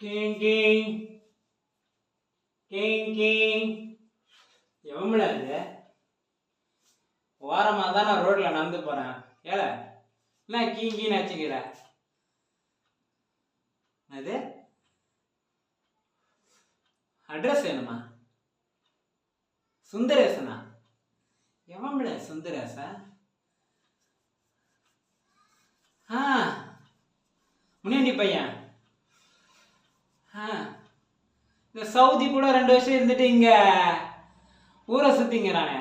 King king king king எவன்ல இது ஓரமா தான் நான் ரோட்ல நடந்து போறேன். ஏல என்ன கீங் கீன்னு வச்சுக்கிற? அது அட்ரஸ் வேணுமா? சுந்தரேசனா? எவன்ல சுந்தரேசா? முனியாண்டி பையன். இந்த சவுதி கூட 2 வருஷம் இருந்துட்டு இங்க ஊரை சுத்திங்கிறானே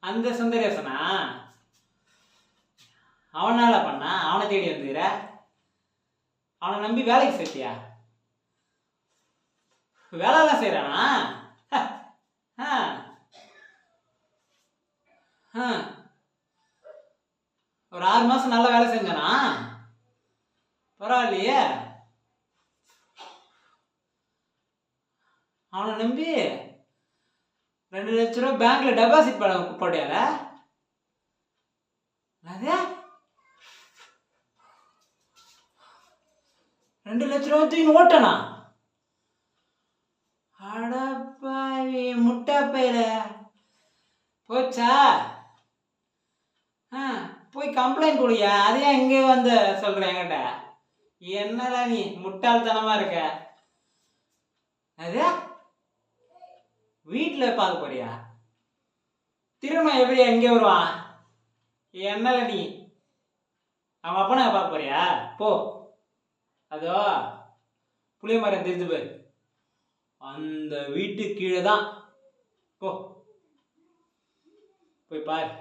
அந்த சுந்தரேசனா? அவனால பண்ணா அவனை தேடி வந்துக்கிற? அவனை நம்பி வேலைக்கு சேர்த்தியா? வேலைலாம் செய்யறானா? ஒரு 6 மாசம் நல்லா வேலை செஞ்சானா? பரவாயில்லையே. அவனை நம்பி 2 லட்ச ரூபா பேங்க்ல டெபாசிட் போட்டியால? அது 2 லட்ச ரூபா தூக்கி ஓட்டனா? அடப்பாவி முட்டை பையில போச்சா? போய் கம்ப்ளைண்ட் கொடுயா. அதையா இங்கே வந்து சொல்ற என்கிட்ட? என்னடா நீ முட்டாள்தனமா இருக்க? அது வீட்டில் பார்க்க போறியா? திரும்ப எப்படி எங்கே வருவான்? என்னல நீ அவன் அப்பனை பார்க்க போறியா? போ. அதோ புளிய மரம் தெரிஞ்சு போய் அந்த வீட்டு கீழே தான். போ போய் பாரு.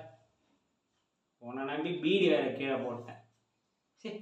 உன்னை நம்பி பீடி வேற கீழே போட்டேன். சரி